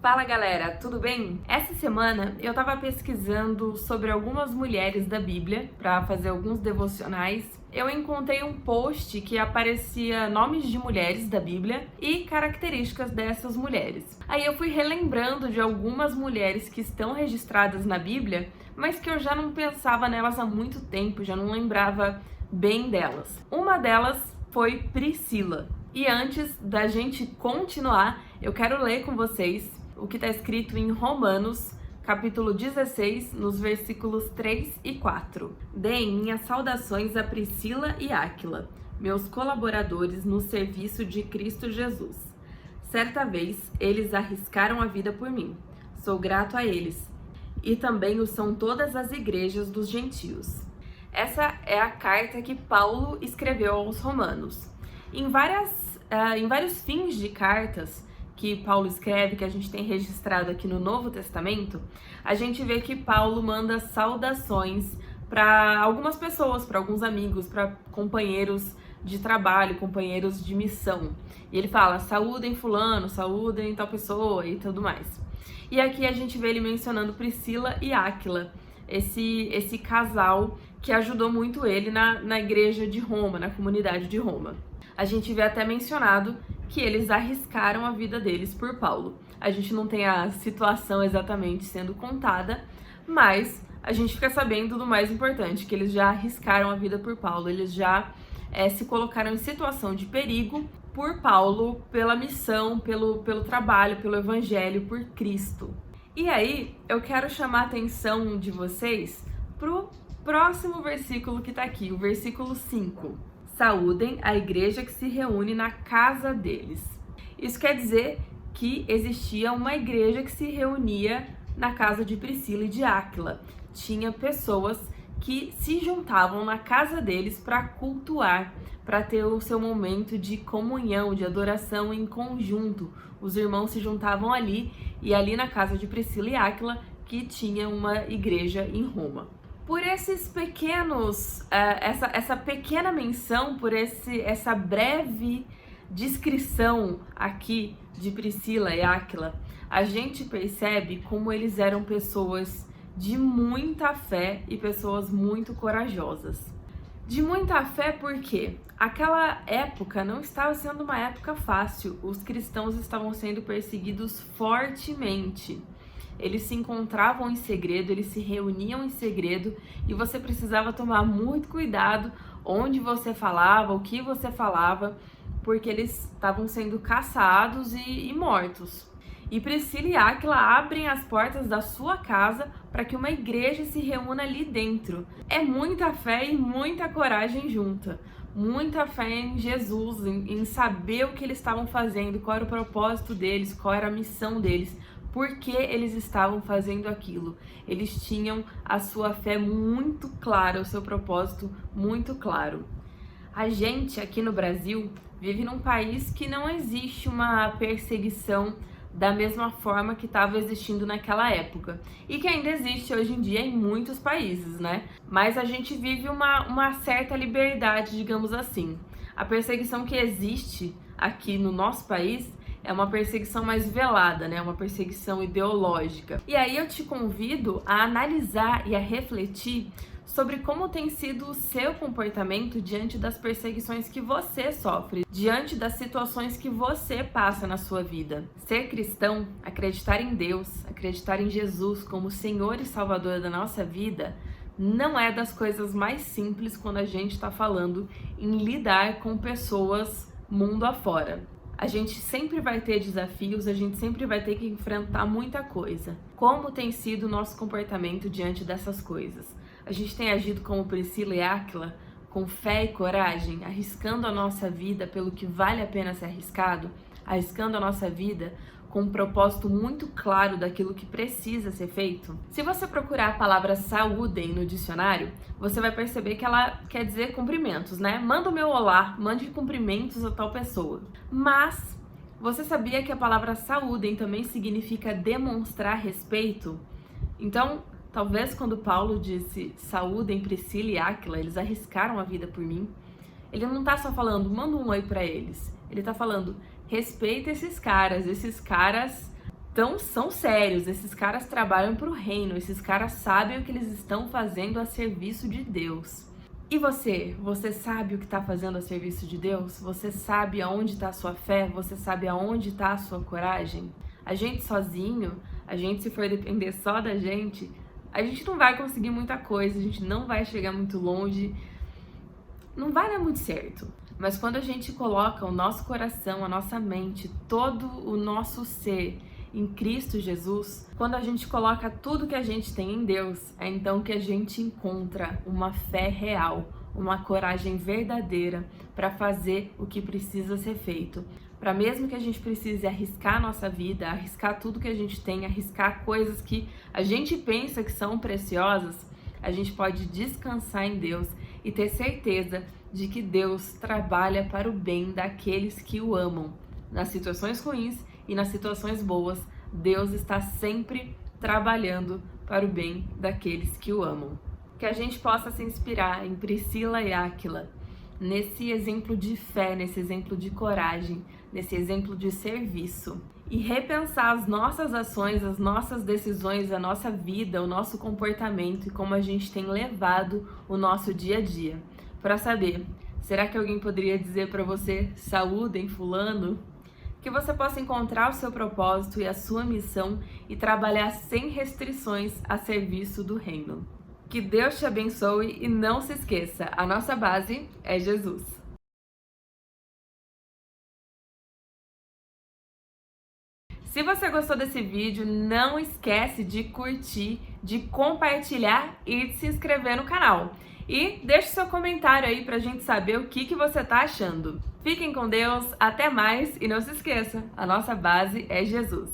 Fala galera, tudo bem? Essa semana eu tava pesquisando sobre algumas mulheres da Bíblia para fazer alguns devocionais. Eu encontrei um post que aparecia nomes de mulheres da Bíblia e características dessas mulheres. Aí eu fui relembrando de algumas mulheres que estão registradas na Bíblia, mas que eu já não pensava nelas há muito tempo, já não lembrava bem delas. Uma delas foi Priscila. E antes da gente continuar, eu quero ler com vocês o que está escrito em Romanos, capítulo 16, nos versículos 3 e 4. Deem minhas saudações a Priscila e Áquila, meus colaboradores no serviço de Cristo Jesus. Certa vez, eles arriscaram a vida por mim. Sou grato a eles. E também o são todas as igrejas dos gentios. Essa é a carta que Paulo escreveu aos romanos. Em vários fins de cartas que Paulo escreve, que a gente tem registrado aqui no Novo Testamento, a gente vê que Paulo manda saudações para algumas pessoas, para alguns amigos, para companheiros de trabalho, companheiros de missão. E ele fala, saúdem fulano, saúdem tal pessoa e tudo mais. E aqui a gente vê ele mencionando Priscila e Áquila, esse casal que ajudou muito ele na igreja de Roma, na comunidade de Roma. A gente vê até mencionado que eles arriscaram a vida deles por Paulo. A gente não tem a situação exatamente sendo contada, mas a gente fica sabendo do mais importante, que eles já arriscaram a vida por Paulo, eles já se colocaram em situação de perigo por Paulo, pela missão, pelo trabalho, pelo evangelho, por Cristo. E aí, eu quero chamar a atenção de vocês pro próximo versículo que tá aqui, o versículo 5. Saúdem a igreja que se reúne na casa deles. Isso quer dizer que existia uma igreja que se reunia na casa de Priscila e de Áquila. Tinha pessoas que se juntavam na casa deles para cultuar, para ter o seu momento de comunhão, de adoração em conjunto. Os irmãos se juntavam ali, e ali na casa de Priscila e Áquila que tinha uma igreja em Roma. Por esses pequenos, essa pequena menção, por essa breve descrição aqui de Priscila e Áquila, a gente percebe como eles eram pessoas de muita fé e pessoas muito corajosas. De muita fé porque aquela época não estava sendo uma época fácil, os cristãos estavam sendo perseguidos fortemente. Eles se encontravam em segredo, eles se reuniam em segredo e você precisava tomar muito cuidado onde você falava, o que você falava, porque eles estavam sendo caçados e mortos. E Priscila e Áquila abrem as portas da sua casa para que uma igreja se reúna ali dentro. É muita fé e muita coragem junta. Muita fé em Jesus, em saber o que eles estavam fazendo, qual era o propósito deles, qual era a missão deles. Por que eles estavam fazendo aquilo? Eles tinham a sua fé muito clara, o seu propósito muito claro. A gente aqui no Brasil vive num país que não existe uma perseguição da mesma forma que estava existindo naquela época. E que ainda existe hoje em dia em muitos países, né? Mas a gente vive uma certa liberdade, digamos assim. A perseguição que existe aqui no nosso país é uma perseguição mais velada, né? Uma perseguição ideológica. E aí eu te convido a analisar e a refletir sobre como tem sido o seu comportamento diante das perseguições que você sofre, diante das situações que você passa na sua vida. Ser cristão, acreditar em Deus, acreditar em Jesus como Senhor e Salvador da nossa vida, não é das coisas mais simples quando a gente está falando em lidar com pessoas mundo afora. A gente sempre vai ter desafios, a gente sempre vai ter que enfrentar muita coisa. Como tem sido o nosso comportamento diante dessas coisas? A gente tem agido como Priscila e Áquila, com fé e coragem, arriscando a nossa vida pelo que vale a pena ser arriscado, arriscando a nossa vida com um propósito muito claro daquilo que precisa ser feito? Se você procurar a palavra saúdem no dicionário, você vai perceber que ela quer dizer cumprimentos, né? Manda o meu olá, mande cumprimentos a tal pessoa. Mas você sabia que a palavra saúdem também significa demonstrar respeito? Então, talvez quando Paulo disse saúdem Priscila e Áquila, eles arriscaram a vida por mim, ele não tá só falando manda um oi pra eles, ele tá falando respeita esses caras Então são sérios, esses caras trabalham para o reino, esses caras sabem o que eles estão fazendo a serviço de Deus. E você? Você sabe o que está fazendo a serviço de Deus? Você sabe aonde está a sua fé? Você sabe aonde está a sua coragem? A gente sozinho, se for depender só da gente, a gente não vai conseguir muita coisa, a gente não vai chegar muito longe, não vai dar muito certo. Mas quando a gente coloca o nosso coração, a nossa mente, todo o nosso ser em Cristo Jesus, quando a gente coloca tudo que a gente tem em Deus, é então que a gente encontra uma fé real, uma coragem verdadeira para fazer o que precisa ser feito. Para mesmo que a gente precise arriscar a nossa vida, arriscar tudo que a gente tem, arriscar coisas que a gente pensa que são preciosas, a gente pode descansar em Deus e ter certeza de que Deus trabalha para o bem daqueles que o amam. Nas situações ruins e nas situações boas, Deus está sempre trabalhando para o bem daqueles que o amam. Que a gente possa se inspirar em Priscila e Áquila, nesse exemplo de fé, nesse exemplo de coragem, nesse exemplo de serviço, e repensar as nossas ações, as nossas decisões, a nossa vida, o nosso comportamento e como a gente tem levado o nosso dia a dia. Para saber, será que alguém poderia dizer para você, saludem fulano? Que você possa encontrar o seu propósito e a sua missão e trabalhar sem restrições a serviço do reino. Que Deus te abençoe e não se esqueça, a nossa base é Jesus. Se você gostou desse vídeo, não esquece de curtir, de compartilhar e de se inscrever no canal. E deixe seu comentário aí pra gente saber o que você tá achando. Fiquem com Deus, até mais e não se esqueça, a nossa base é Jesus.